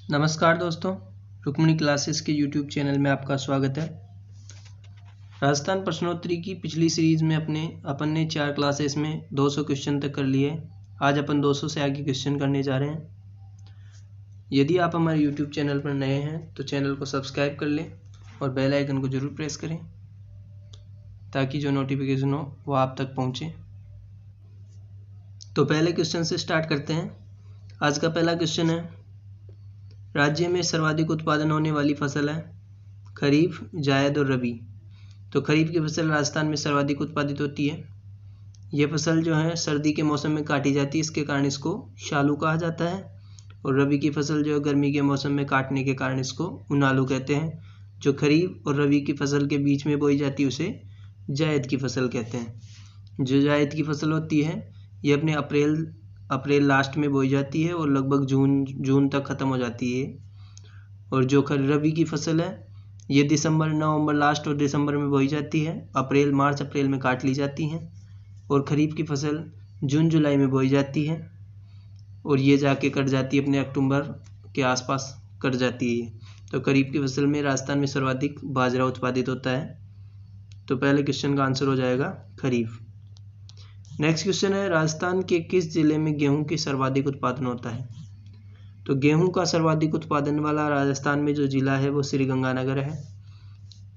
नमस्कार दोस्तों, रुक्मिणी क्लासेस के यूट्यूब चैनल में आपका स्वागत है। राजस्थान प्रश्नोत्तरी की पिछली सीरीज में अपन ने 4 क्लासेस में 200 क्वेश्चन तक कर लिए। आज अपन 200 से आगे क्वेश्चन करने जा रहे हैं। यदि आप हमारे यूट्यूब चैनल पर नए हैं तो चैनल को सब्सक्राइब कर लें और बेल आइकन को जरूर प्रेस करें ताकि जो नोटिफिकेशन हो वो आप तक पहुँचे। तो पहले क्वेश्चन से स्टार्ट करते हैं। आज का पहला क्वेश्चन है, राज्य में सर्वाधिक उत्पादन होने वाली फसल है खरीफ, जायद और रबी। तो खरीफ की फसल राजस्थान में सर्वाधिक उत्पादित होती है। यह फसल जो है सर्दी के मौसम में काटी जाती है, इसके कारण इसको शालू कहा जाता है। और रबी की फसल जो है गर्मी के मौसम में काटने के कारण इसको उनालू कहते हैं। जो खरीफ और रबी की फसल के बीच में बोई जाती है उसे जायद की फसल कहते हैं। जो जायद की फसल होती है ये अपने अप्रैल लास्ट में बोई जाती है और लगभग जून तक ख़त्म हो जाती है। और जो रबी की फसल है ये नवंबर लास्ट और दिसंबर में बोई जाती है। मार्च अप्रैल में काट ली जाती हैं। और खरीफ की फसल जून जुलाई में बोई जाती है और ये जाके कट जाती है अपने अक्टूबर के आसपास कट जाती है। तो खरीफ की फसल में राजस्थान में सर्वाधिक बाजरा उत्पादित होता है। तो पहले क्वेश्चन का आंसर हो जाएगा खरीफ। नेक्स्ट क्वेश्चन है, राजस्थान के किस जिले में गेहूं की सर्वाधिक उत्पादन होता है। तो गेहूं का सर्वाधिक उत्पादन वाला राजस्थान में जो जिला है वो श्रीगंगानगर है।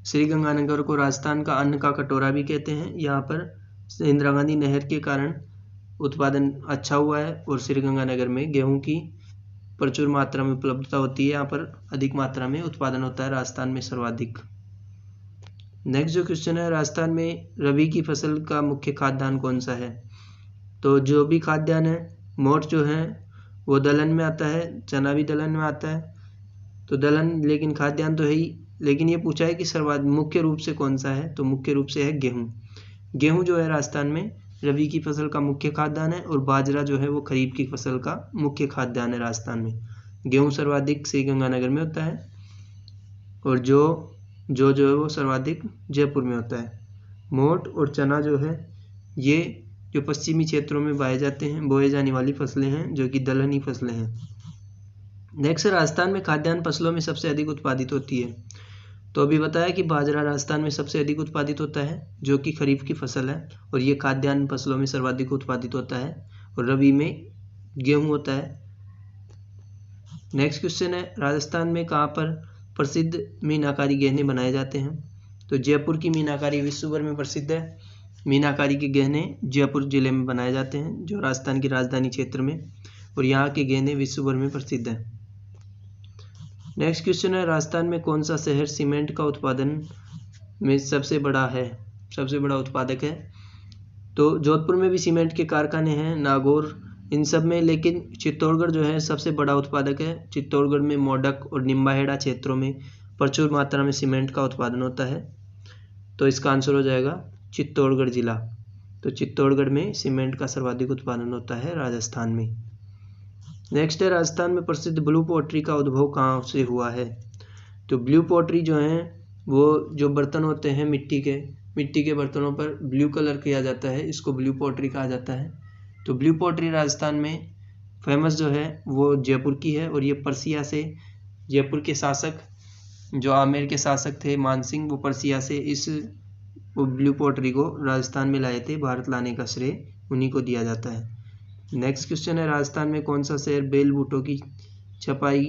श्रीगंगानगर को राजस्थान का अन्न का कटोरा भी कहते हैं। यहाँ पर इंदिरा गांधी नहर के कारण उत्पादन अच्छा हुआ है और श्रीगंगानगर में गेहूं की प्रचुर मात्रा में उपलब्धता होती है। यहाँ पर अधिक मात्रा में उत्पादन होता है, राजस्थान में सर्वाधिक। नेक्स्ट जो क्वेश्चन है, राजस्थान में रबी की फसल का मुख्य खाद्यान्न कौन सा है। तो जो भी खाद्यान्न है, मोठ जो है वो दलहन में आता है, चना भी दलहन में आता है। तो दलहन लेकिन खाद्यान्न तो है ही, लेकिन ये पूछा है कि सर्वाधिक मुख्य रूप से कौन सा है। तो मुख्य रूप से है गेहूँ। गेहूँ जो है राजस्थान में रबी की फसल का मुख्य खाद्यान्न है और बाजरा जो है वो खरीफ की फसल का मुख्य खाद्यान्न है। राजस्थान में गेहूँ सर्वाधिक श्रीगंगानगर में होता है और जो है वो सर्वाधिक जयपुर में होता है। मोठ और चना जो है ये जो पश्चिमी क्षेत्रों में बोए जाने वाली फसलें हैं जो कि दलहनी फसलें हैं। नेक्स्ट, राजस्थान में खाद्यान्न फसलों में सबसे अधिक उत्पादित होती है। तो अभी बताया कि बाजरा राजस्थान में सबसे अधिक उत्पादित होता है जो कि खरीफ की फसल है और ये खाद्यान्न फसलों में सर्वाधिक उत्पादित होता है। और रबी में गेहूँ होता है। नेक्स्ट क्वेश्चन है, राजस्थान में कहाँ पर प्रसिद्ध मीनाकारी गहने बनाए जाते हैं। तो जयपुर की मीनाकारी विश्व भर में प्रसिद्ध है। मीनाकारी के गहने जयपुर जिले में बनाए जाते हैं जो राजस्थान की राजधानी क्षेत्र में, और यहाँ के गहने विश्व भर में प्रसिद्ध हैं। नेक्स्ट क्वेश्चन है, राजस्थान में कौन सा शहर सीमेंट का उत्पादन में सबसे बड़ा उत्पादक है। तो जोधपुर में भी सीमेंट के कारखाने हैं, नागौर, इन सब में, लेकिन चित्तौड़गढ़ जो है सबसे बड़ा उत्पादक है। चित्तौड़गढ़ में मोडक और निम्बाहेड़ा क्षेत्रों में प्रचुर मात्रा में सीमेंट का उत्पादन होता है। तो इसका आंसर हो जाएगा चित्तौड़गढ़ जिला। तो चित्तौड़गढ़ में सीमेंट का सर्वाधिक उत्पादन होता है राजस्थान में। नेक्स्ट है, राजस्थान में प्रसिद्ध ब्लू पॉटरी का उद्भव कहाँ से हुआ है। तो ब्लू पॉटरी जो है वो जो बर्तन होते हैं मिट्टी के बर्तनों पर ब्लू कलर किया जाता है, इसको ब्लू पॉटरी कहा जाता है। तो ब्लू पॉटरी राजस्थान में फेमस जो है वो जयपुर की है और ये पर्सिया से जयपुर के शासक जो आमेर के शासक थे मानसिंह, वो पर्सिया से वो ब्लू पॉटरी को राजस्थान में लाए थे। भारत लाने का श्रेय उन्हीं को दिया जाता है। नेक्स्ट क्वेश्चन है, राजस्थान में कौन सा शहर बेल बूटों की छपाई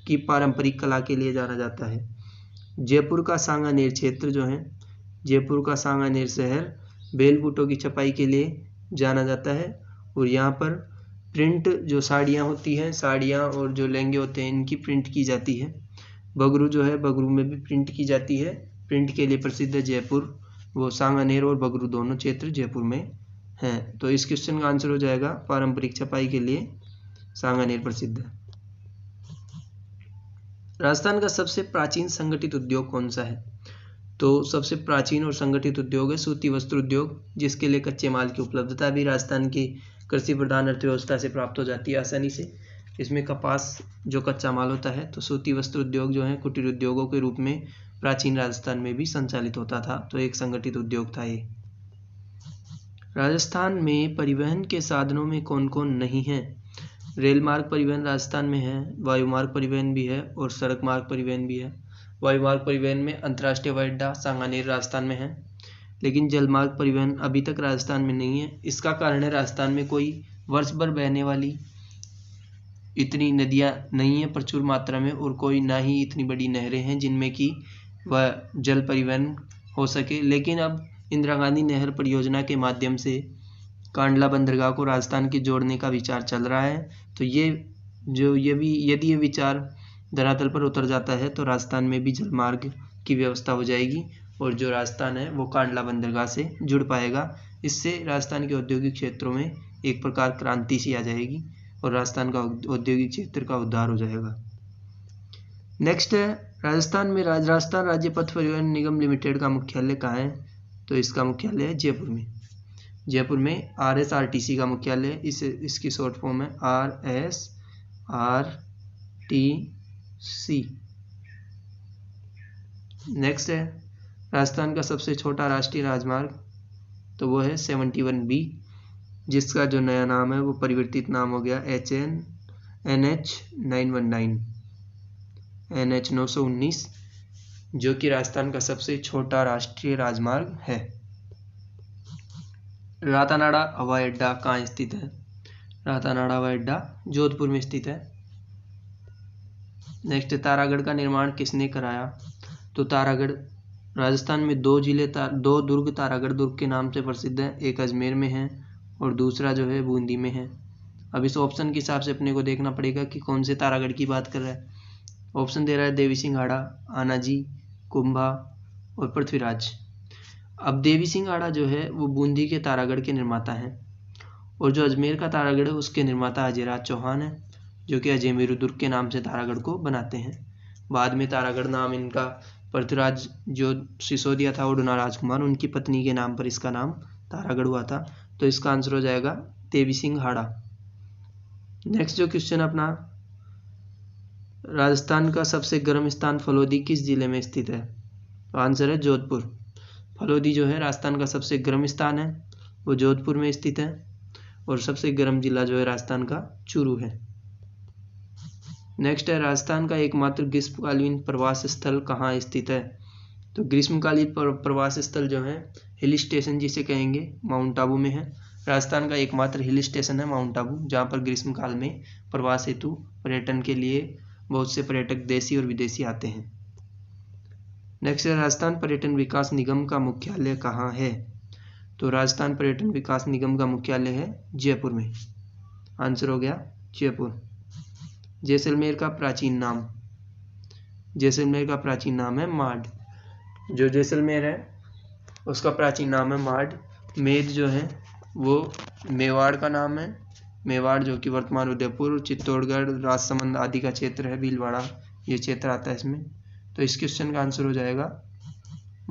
की पारंपरिक कला के लिए जाना जाता है। जयपुर का सांगानेर क्षेत्र जो है, जयपुर का सांगानेर शहर बेल बूटों की छपाई के लिए जाना जाता है। और यहाँ पर प्रिंट जो साड़ियाँ होती हैं, साड़ियाँ और जो लहंगे होते हैं इनकी प्रिंट की जाती है। बगरू जो है बगरू में भी प्रिंट की जाती है। प्रिंट के लिए प्रसिद्ध है जयपुर। वो सांगानेर और बगरू दोनों क्षेत्र जयपुर में हैं। तो इस क्वेश्चन का आंसर हो जाएगा पारंपरिक छपाई के लिए सांगानेर प्रसिद्ध है। राजस्थान का सबसे प्राचीन संगठित उद्योग कौन सा है। तो सबसे प्राचीन और संगठित उद्योग है सूती वस्त्र उद्योग, जिसके लिए कच्चे माल की उपलब्धता भी राजस्थान की कृषि प्रधान अर्थव्यवस्था से प्राप्त हो जाती है आसानी से। इसमें कपास जो कच्चा माल होता है, तो सूती वस्त्र उद्योग जो है कुटीर उद्योगों के रूप में प्राचीन राजस्थान में भी संचालित होता था। तो एक संगठित उद्योग था ये। राजस्थान में परिवहन के साधनों में कौन कौन नहीं है। रेल मार्ग परिवहन राजस्थान में है, वायु मार्ग परिवहन भी है और सड़क मार्ग परिवहन भी है। वायु मार्ग परिवहन में अंतर्राष्ट्रीय हवाई अड्डा सांगानेर राजस्थान में है, लेकिन जल मार्ग परिवहन अभी तक राजस्थान में नहीं है। इसका कारण है राजस्थान में कोई वर्ष भर बहने वाली इतनी नदियाँ नहीं है प्रचुर मात्रा में, और कोई ना ही इतनी बड़ी नहरें हैं जिनमें कि वह जल परिवहन हो सके। लेकिन अब इंदिरा गांधी नहर परियोजना के माध्यम से कांडला बंदरगाह को राजस्थान के जोड़ने का विचार चल रहा है। तो यदि ये विचार धरातल पर उतर जाता है तो राजस्थान में भी जल मार्ग की व्यवस्था हो जाएगी और जो राजस्थान है वो कांडला बंदरगाह से जुड़ पाएगा। इससे राजस्थान के औद्योगिक क्षेत्रों में एक प्रकार क्रांति सी आ जाएगी और राजस्थान का औद्योगिक क्षेत्र का उद्धार हो जाएगा। नेक्स्ट है राजस्थान में राजस्थान राज्य पथ परिवहन निगम लिमिटेड का मुख्यालय कहाँ है? तो इसका मुख्यालय है जयपुर में। जयपुर में RSRTC का मुख्यालय है। इसकी शॉर्ट फॉर्म है RSRTC। नेक्स्ट है राजस्थान का सबसे छोटा राष्ट्रीय राजमार्ग, तो वो है 71B, जिसका जो नया नाम है वो परिवर्तित नाम हो गया NH 919, जो कि राजस्थान का सबसे छोटा राष्ट्रीय राजमार्ग है। रातानाडा हवाई अड्डा कहाँ स्थित है? रातानाडा हवाई अड्डा जोधपुर में स्थित है। नेक्स्ट, तारागढ़ का निर्माण किसने कराया? तो तारागढ़ राजस्थान में दो दुर्ग तारागढ़ दुर्ग के नाम से प्रसिद्ध है। एक अजमेर में है और दूसरा जो है बूंदी में है। अब इस ऑप्शन के हिसाब से अपने को देखना पड़ेगा कि कौन से तारागढ़ की बात कर रहा है। ऑप्शन दे रहा है देवी सिंह हाड़ा, आनाजी, कुंभा और पृथ्वीराज। अब देवी सिंह हाड़ा जो है वो बूंदी के तारागढ़ के निर्माता हैं और जो अजमेर का तारागढ़ है उसके निर्माता अजयराज चौहान है, जो कि अजमेर दुर्ग के नाम से तारागढ़ को बनाते हैं। बाद में तारागढ़ नाम इनका पृथ्वीराज जो सिसोदिया था उड़ना राजकुमार, उनकी पत्नी के नाम पर इसका नाम तारागढ़ हुआ था। तो इसका आंसर हो जाएगा देवी सिंह हाड़ा। नेक्स्ट जो क्वेश्चन अपना, राजस्थान का सबसे गर्म स्थान फलोदी किस जिले में स्थित है? तो आंसर है जोधपुर। फलोदी जो है राजस्थान का सबसे गर्म स्थान है, वो जोधपुर में स्थित है और सबसे गर्म जिला जो है राजस्थान का चूरू है। नेक्स्ट है राजस्थान का एकमात्र ग्रीष्मकालीन प्रवास स्थल कहाँ स्थित है? तो ग्रीष्मकालीन प्रवास स्थल जो है हिल स्टेशन जिसे कहेंगे, माउंट आबू में है। राजस्थान का एकमात्र हिल स्टेशन है माउंट आबू, जहाँ पर ग्रीष्मकाल में प्रवास हेतु पर्यटन के लिए बहुत से पर्यटक देशी और विदेशी आते हैं। नेक्स्ट है राजस्थान पर्यटन विकास निगम का मुख्यालय कहाँ है? तो राजस्थान पर्यटन विकास निगम का मुख्यालय है जयपुर में। आंसर हो गया जयपुर। जैसलमेर का प्राचीन नाम, जैसलमेर का प्राचीन नाम है माड। जो जैसलमेर है उसका प्राचीन नाम है माड। मेद जो है वो मेवाड़ का नाम है। मेवाड़ जो कि वर्तमान उदयपुर, चित्तौड़गढ़, राजसमंद आदि का क्षेत्र है, भीलवाड़ा ये क्षेत्र आता है इसमें। तो इस क्वेश्चन का आंसर हो जाएगा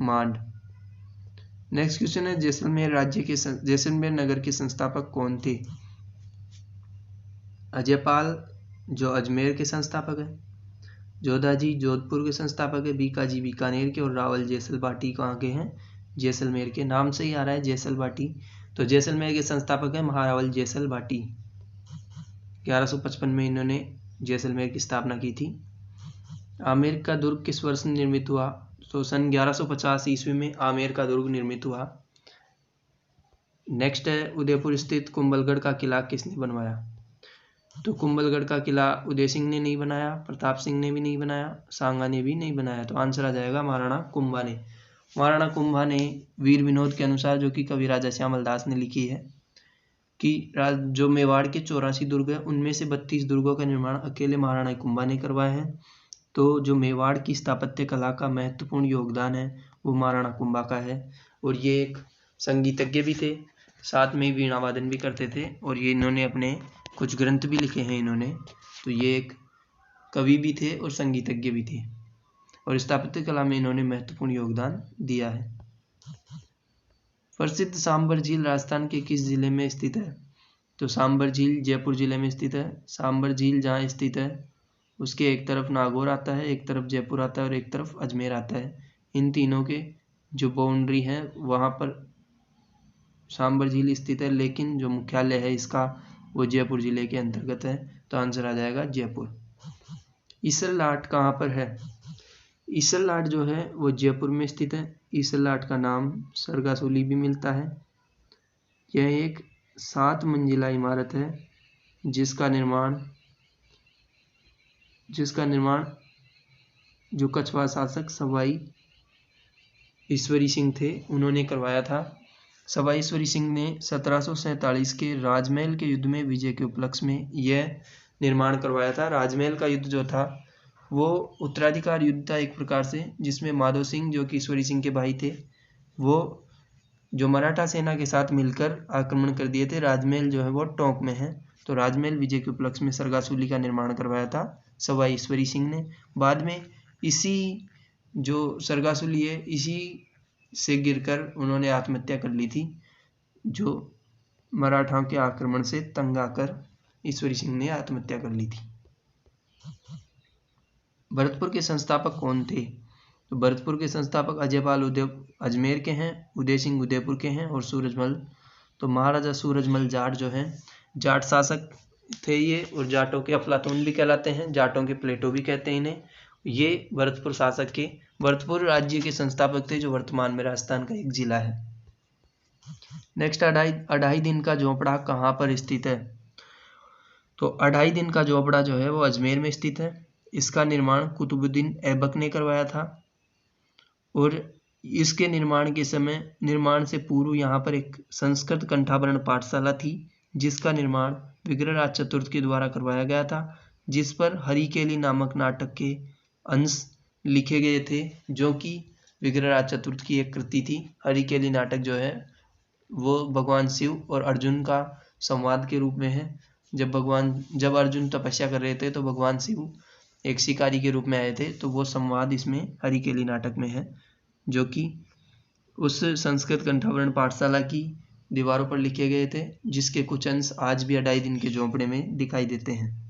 माड। नेक्स्ट क्वेश्चन है जैसलमेर नगर के संस्थापक कौन थे? अजयपाल जो अजमेर के संस्थापक है, जोधाजी जोधपुर के संस्थापक है, बीकाजी बीकानेर के और रावल जैसलबाटी कहाँ के हैं? जैसलमेर के। नाम से ही आ रहा है जैसलबाटी। तो जैसलमेर के संस्थापक है महारावल जैसलबाटी। 1155 में इन्होंने जैसलमेर की स्थापना की थी। आमेर का दुर्ग किस वर्ष निर्मित हुआ? तो सन 1150 ईस्वी में आमेर का दुर्ग निर्मित हुआ। नेक्स्ट है उदयपुर स्थित कुंभलगढ़ का किला किसने बनवाया? तो कुंभलगढ़ का किला उदय सिंह ने नहीं बनाया, प्रताप सिंह ने भी नहीं बनाया, सांगा ने भी नहीं बनाया। तो आंसर आ जाएगा महाराणा कुंभा ने। महाराणा कुंभा ने वीर विनोद के अनुसार, जो कि कवि राजा श्यामल दास ने लिखी है, कि जो मेवाड़ के 84 दुर्ग है उनमें से 32 दुर्गों का निर्माण अकेले महाराणा कुंभा ने करवाया है। तो जो मेवाड़ की स्थापत्य कला का महत्वपूर्ण योगदान है वो महाराणा कुंभा का है। और ये एक संगीतज्ञ भी थे, साथ में वीणा वादन भी करते थे और ये इन्होंने अपने कुछ ग्रंथ भी लिखे हैं इन्होंने। तो ये एक कवि भी थे और संगीतज्ञ भी थे और स्थापत्य कला में इन्होंने महत्वपूर्ण योगदान दिया है। प्रसिद्ध सांबर झील राजस्थान के किस जिले में स्थित है? तो सांबर झील जयपुर जिले में स्थित है। सांबर झील जहाँ स्थित है उसके एक तरफ नागौर आता है, एक तरफ जयपुर आता है और एक तरफ अजमेर आता है। इन तीनों के जो बाउंड्री है वहाँ पर सांबर झील स्थित है, लेकिन जो मुख्यालय है इसका वो जयपुर जिले के अंतर्गत है। तो आंसर आ जाएगा जयपुर। ईसरलाट कहाँ पर है? ईसरलाट जो है वो जयपुर में स्थित है। ईसरलाट का नाम सरगासुली भी मिलता है। यह एक 7 मंजिला इमारत है जिसका निर्माण जो कछवाड़ शासक सवाई ईश्वरी सिंह थे उन्होंने करवाया था। सवाई ईश्वरी सिंह ने 1747 के राजमहल के युद्ध में विजय के उपलक्ष्य में यह निर्माण करवाया था। राजमहल का युद्ध जो था वो उत्तराधिकार युद्ध था एक प्रकार से, जिसमें माधो सिंह जो कि ईश्वरी सिंह के भाई थे वो जो मराठा सेना के साथ मिलकर आक्रमण कर दिए थे। राजमहल जो है वो टोंक में है, तो राजमहल विजय के उपलक्ष्य में सरगासुली का निर्माण करवाया था सवाई ईश्वरी सिंह ने। बाद में इसी जो सरगासुली है इसी से गिरकर उन्होंने आत्महत्या कर ली थी, जो मराठाओं के आक्रमण से तंग आकर ईश्वरी सिंह ने आत्महत्या कर ली थी। भरतपुर के संस्थापक कौन थे? तो भरतपुर के संस्थापक अजयपाल अजमेर के हैं, उदय सिंह उदयपुर के हैं और सूरजमल, तो महाराजा सूरजमल जाट जो हैं जाट शासक थे ये, और जाटों के अफलातून भी कहलाते हैं, जाटों के प्लेटो भी कहते हैं इन्हें। ये भरतपुर शासक के भरतपुर राज्य के संस्थापक थे जो वर्तमान में राजस्थान का एक जिला है। नेक्स्ट, अढ़ाई दिन का झोपड़ा कहाँ पर स्थित है? तो अढ़ाई दिन का झोपड़ा जो है वो अजमेर में स्थित है। इसका निर्माण कुतुबुद्दीन ऐबक ने करवाया था और इसके निर्माण से पूर्व यहाँ पर एक संस्कृत कंठाभरण पाठशाला थी जिसका निर्माण विग्रहराज चतुर्थ के द्वारा करवाया गया था, जिस पर हरिकेली नामक नाटक के अंश लिखे गए थे जो कि विग्रहराज चतुर्थ की एक कृति थी। हरिकेली नाटक जो है वो भगवान शिव और अर्जुन का संवाद के रूप में है। जब अर्जुन तपस्या कर रहे थे तो भगवान शिव एक शिकारी के रूप में आए थे, तो वो संवाद इसमें हरिकेली नाटक में है जो कि उस संस्कृत कंठाभरण पाठशाला की दीवारों पर लिखे गए थे, जिसके कुछ अंश आज भी अढ़ाई दिन के झोंपड़े में दिखाई देते हैं।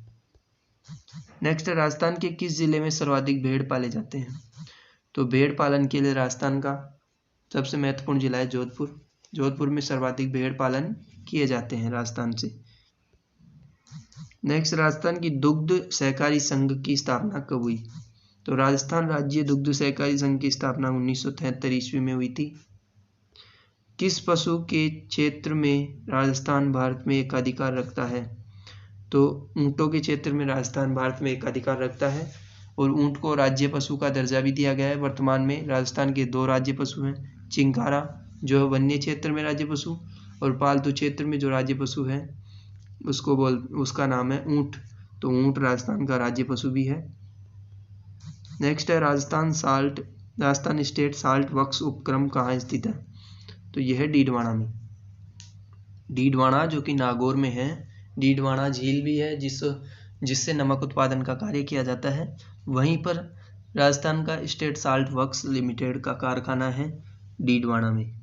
नेक्स्ट, राजस्थान के किस जिले में सर्वाधिक भेड़ पाले जाते हैं? तो भेड़ पालन के लिए राजस्थान का सबसे महत्वपूर्ण जिला है जोधपुर। जोधपुर में सर्वाधिक भेड़ पालन किए जाते हैं राजस्थान से। नेक्स्ट, राजस्थान की दुग्ध सहकारी संघ की स्थापना कब हुई? तो राजस्थान राज्य दुग्ध सहकारी संघ की स्थापना 1973 ईस्वी में हुई थी। किस पशु के क्षेत्र में राजस्थान भारत में एकाधिकार रखता है? तो ऊंटों के क्षेत्र में राजस्थान भारत में एकाधिकार रखता है और ऊंट को राज्य पशु का दर्जा भी दिया गया है। वर्तमान में राजस्थान के 2 राज्य पशु हैं, चिंकारा जो है वन्य क्षेत्र में राज्य पशु, और पालतू क्षेत्र में जो राज्य पशु है उसका नाम है ऊंट, तो ऊंट राजस्थान का राज्य पशु भी है। नेक्स्ट है, राजस्थान स्टेट साल्ट वर्क्स उपक्रम कहाँ स्थित है? तो यह है डीडवाना में। डीडवाना जो कि नागौर में है। डीडवाना झील भी है जिससे नमक उत्पादन का कार्य किया जाता है। वहीं पर राजस्थान का स्टेट साल्ट वर्क्स लिमिटेड का कारखाना है डीडवाना में।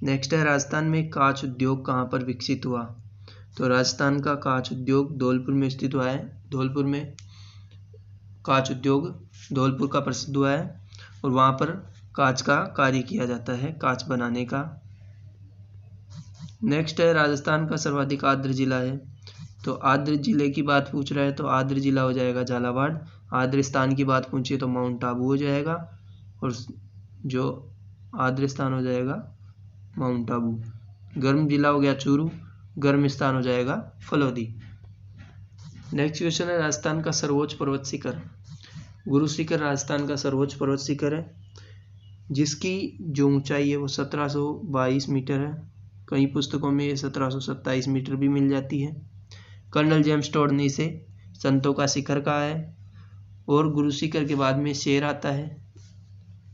नेक्स्ट है, राजस्थान में कांच उद्योग कहाँ पर विकसित हुआ? तो राजस्थान का कांच उद्योग धौलपुर में स्थित हुआ है। धौलपुर में कांच उद्योग धौलपुर का प्रसिद्ध हुआ है और वहाँ पर कांच का कार्य किया जाता है, कांच बनाने का। नेक्स्ट है, राजस्थान का सर्वाधिक आर्द्र जिला है। तो आर्द्र जिले की बात पूछ रहा है तो आर्द्र जिला हो जाएगा झालावाड़। आर्द्र स्थान की बात पूछिए तो माउंट आबू हो जाएगा, और जो आर्द्र स्थान हो जाएगा माउंट आबू। गर्म जिला हो गया चूरू, गर्म स्थान हो जाएगा फलोदी। नेक्स्ट क्वेश्चन है, राजस्थान का सर्वोच्च पर्वत शिखर। गुरु शिखर राजस्थान का सर्वोच्च पर्वत शिखर है जिसकी जो ऊंचाई है वो 1722 मीटर है। कई पुस्तकों में ये 1727 मीटर भी मिल जाती है। कर्नल जेम्स टोड ने इसे संतों का शिखर कहा है। और गुरु शिखर के बाद में शेर आता है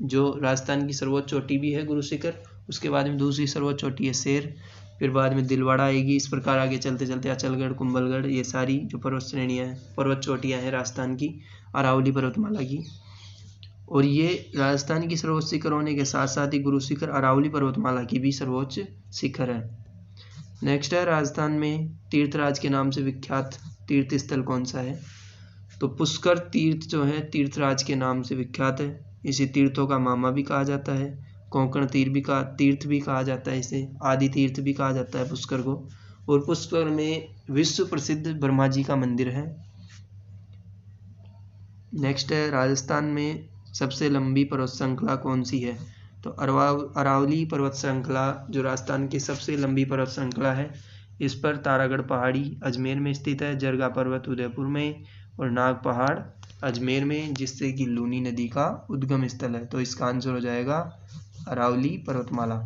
जो राजस्थान की सर्वोच्च चोटी भी है गुरु शिखर। उसके बाद में दूसरी सर्वोच्च चोटी है शेर, फिर बाद में दिलवाड़ा आएगी। इस प्रकार आगे चलते चलते अचलगढ़, कुंभलगढ़, ये सारी जो पर्वत श्रेणियाँ हैं, पर्वत चोटियाँ हैं राजस्थान की, अरावली पर्वतमाला की। और ये राजस्थान की सर्वोच्च शिखर होने के साथ साथ ही गुरु शिखर अरावली पर्वतमाला की भी सर्वोच्च शिखर है। नेक्स्ट है, राजस्थान में तीर्थराज के नाम से विख्यात तीर्थ स्थल कौन सा है? तो पुष्कर तीर्थ जो है तीर्थराज के नाम से विख्यात है। इसे तीर्थों का मामा भी कहा जाता है। कोंकण तीर्थ भी कहा जाता है, इसे आदि तीर्थ भी कहा जाता है पुष्कर को। और पुष्कर में विश्व प्रसिद्ध ब्रह्मा जी का मंदिर है। नेक्स्ट है, राजस्थान में सबसे लंबी पर्वत श्रृंखला कौन सी है? तो अरावली पर्वत श्रृंखला जो राजस्थान की सबसे लंबी पर्वत श्रृंखला है। इस पर तारागढ़ पहाड़ी अजमेर में स्थित है, जरगा पर्वत उदयपुर में और नाग पहाड़ अजमेर में, जिससे कि लूनी नदी का उद्गम स्थल है। तो इसका आंसर हो जाएगा अरावली पर्वतमाला।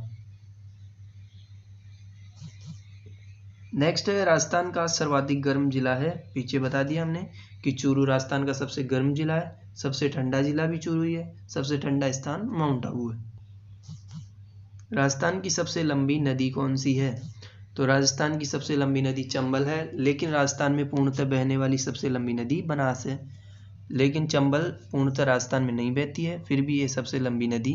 नेक्स्ट है, राजस्थान का सर्वाधिक गर्म जिला है। पीछे बता दिया हमने कि चूरू राजस्थान का सबसे गर्म जिला है, सबसे ठंडा जिला भी चूरू ही है, सबसे ठंडा स्थान माउंट आबू है। राजस्थान की सबसे लंबी नदी कौन सी है? तो राजस्थान की सबसे लंबी नदी चंबल है, लेकिन राजस्थान में पूर्णतः बहने वाली सबसे लंबी नदी बनास है। लेकिन चंबल पूर्णतः राजस्थान में नहीं बहती है, फिर भी ये सबसे लंबी नदी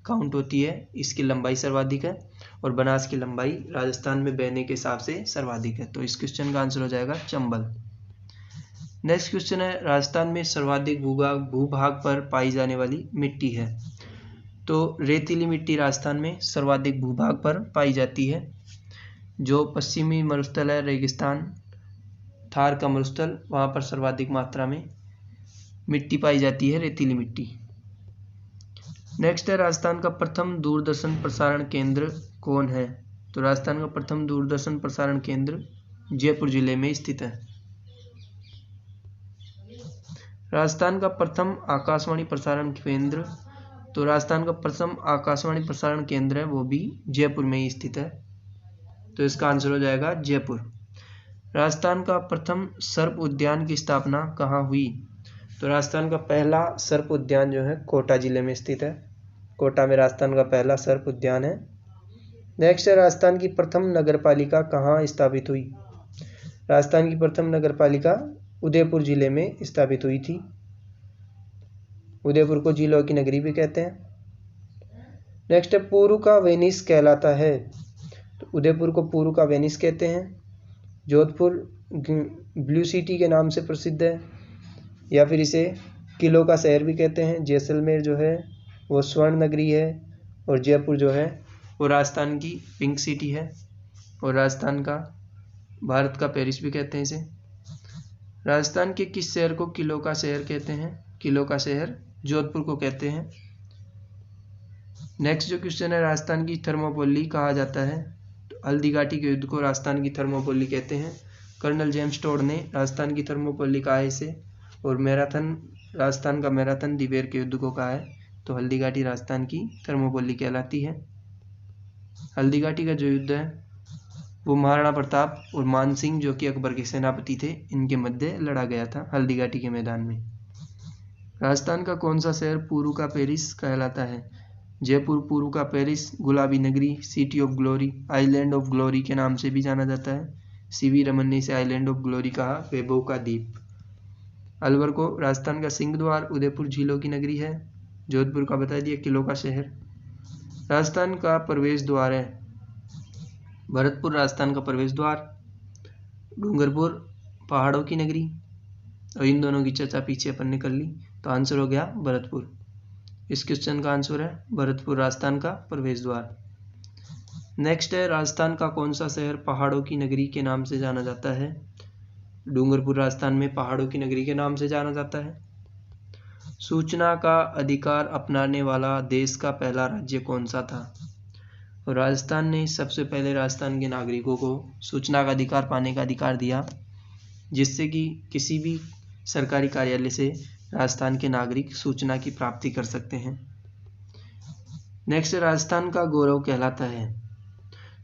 काउंट होती है। इसकी लंबाई सर्वाधिक है और बनास की लंबाई राजस्थान में बहने के हिसाब से सर्वाधिक है। तो इस क्वेश्चन का आंसर हो जाएगा चंबल। नेक्स्ट क्वेश्चन है, राजस्थान में सर्वाधिक भूभाग पर पाई जाने वाली मिट्टी है। तो रेतीली मिट्टी राजस्थान में सर्वाधिक भूभाग पर पाई जाती है। जो पश्चिमी मरुस्थल है, रेगिस्तान, थार का मरुस्थल, वहाँ पर सर्वाधिक मात्रा में मिट्टी पाई जाती है, रेतीली मिट्टी। नेक्स्ट है, राजस्थान का प्रथम दूरदर्शन प्रसारण केंद्र कौन है? तो राजस्थान का प्रथम दूरदर्शन प्रसारण केंद्र जयपुर जिले में स्थित है। राजस्थान का प्रथम आकाशवाणी प्रसारण केंद्र, तो राजस्थान का प्रथम आकाशवाणी प्रसारण केंद्र है, वो भी जयपुर में ही स्थित है। तो इसका आंसर हो जाएगा जयपुर। राजस्थान का प्रथम सर्प उद्यान की स्थापना कहाँ हुई? तो राजस्थान का पहला सर्प उद्यान जो है कोटा जिले में स्थित है। कोटा में राजस्थान का पहला सर्प उद्यान है। नेक्स्ट है, राजस्थान की प्रथम नगरपालिका कहाँ स्थापित हुई? राजस्थान की प्रथम नगरपालिका उदयपुर जिले में स्थापित हुई थी। उदयपुर को जिलों की नगरी भी कहते हैं। नेक्स्ट है, पुरू का वेनिस कहलाता है। तो उदयपुर को पुरू का वेनिस कहते हैं। जोधपुर ब्लू सिटी के नाम से प्रसिद्ध है, या फिर इसे किलों का शहर भी कहते हैं। जैसलमेर जो है वो स्वर्ण नगरी है, और जयपुर जो है वो राजस्थान की पिंक सिटी है, और राजस्थान का भारत का पेरिस भी कहते हैं इसे। राजस्थान के किस शहर को किलों का शहर कहते हैं? किलों का शहर जोधपुर को कहते हैं। नेक्स्ट जो क्वेश्चन है, राजस्थान की थर्मोपोली कहा जाता है। तो हल्दी घाटी के युद्ध को राजस्थान की थर्मोपोली कहते हैं। कर्नल जेम्स टोड ने राजस्थान की थर्मोपोली कहा है इसे। और मैराथन, राजस्थान का मैराथन दिवेर के युद्ध को कहा है। तो हल्दी घाटी राजस्थान की थर्मोपोली कहलाती है। हल्दी घाटी का जो युद्ध है वो महाराणा प्रताप और मान सिंह जो कि अकबर के सेनापति थे, इनके मध्य लड़ा गया था हल्दी घाटी के मैदान में। राजस्थान का कौन सा शहर पुरू का पेरिस कहलाता है? जयपुर पुरू का पेरिस, गुलाबी नगरी, city of glory, island of glory के नाम से भी जाना जाता है। सीवी रमन ने इसे आइलैंड ऑफ ग्लोरी कहा, वैभव का द्वीप। अलवर को राजस्थान का सिंह द्वार, उदयपुर झीलों की नगरी है, जोधपुर का बता दिया किलों का शहर। राजस्थान का प्रवेश द्वार है भरतपुर, राजस्थान का प्रवेश द्वार। डूंगरपुर पहाड़ों की नगरी। और इन दोनों की चर्चा पीछे अपन ने कर ली, तो आंसर हो गया भरतपुर। इस क्वेश्चन का आंसर है भरतपुर, राजस्थान का प्रवेश द्वार। नेक्स्ट है, राजस्थान का कौन सा शहर पहाड़ों की नगरी के नाम से जाना जाता है? डूंगरपुर राजस्थान में पहाड़ों की नगरी के नाम से जाना जाता है। सूचना का अधिकार अपनाने वाला देश का पहला राज्य कौन सा था? और राजस्थान ने सबसे पहले राजस्थान के नागरिकों को सूचना का अधिकार पाने का अधिकार दिया, जिससे कि किसी भी सरकारी कार्यालय से राजस्थान के नागरिक सूचना की प्राप्ति कर सकते हैं। नेक्स्ट, राजस्थान का गौरव कहलाता है।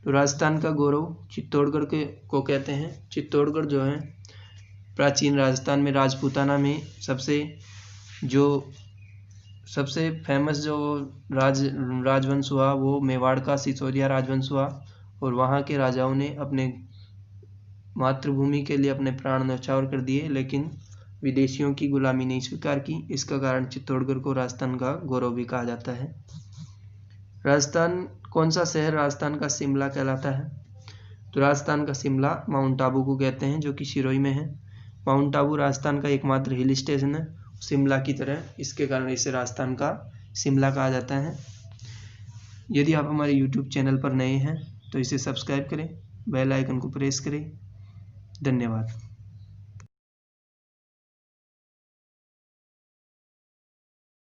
तो राजस्थान का गौरव चित्तौड़गढ़ को कहते हैं। चित्तौड़गढ़ जो है प्राचीन राजस्थान में राजपूताना में सबसे फेमस जो राजवंश हुआ वो मेवाड़ का सिसोदिया राजवंश हुआ, और वहाँ के राजाओं ने अपने मातृभूमि के लिए अपने प्राण न्यौछावर कर दिए, लेकिन विदेशियों की गुलामी नहीं स्वीकार की। इसका कारण चित्तौड़गढ़ को राजस्थान का गौरव भी कहा जाता है। राजस्थान कौन सा शहर राजस्थान का शिमला कहलाता है? तो राजस्थान का शिमला माउंट आबू को कहते हैं, जो कि सिरोही में है। माउंट आबू राजस्थान का एकमात्र हिल स्टेशन है शिमला की तरह, इसके कारण इसे राजस्थान का शिमला कहा जाता है। यदि आप हमारे YouTube चैनल पर नए हैं तो इसे सब्सक्राइब करें बेल आइकन को प्रेस करें। धन्यवाद।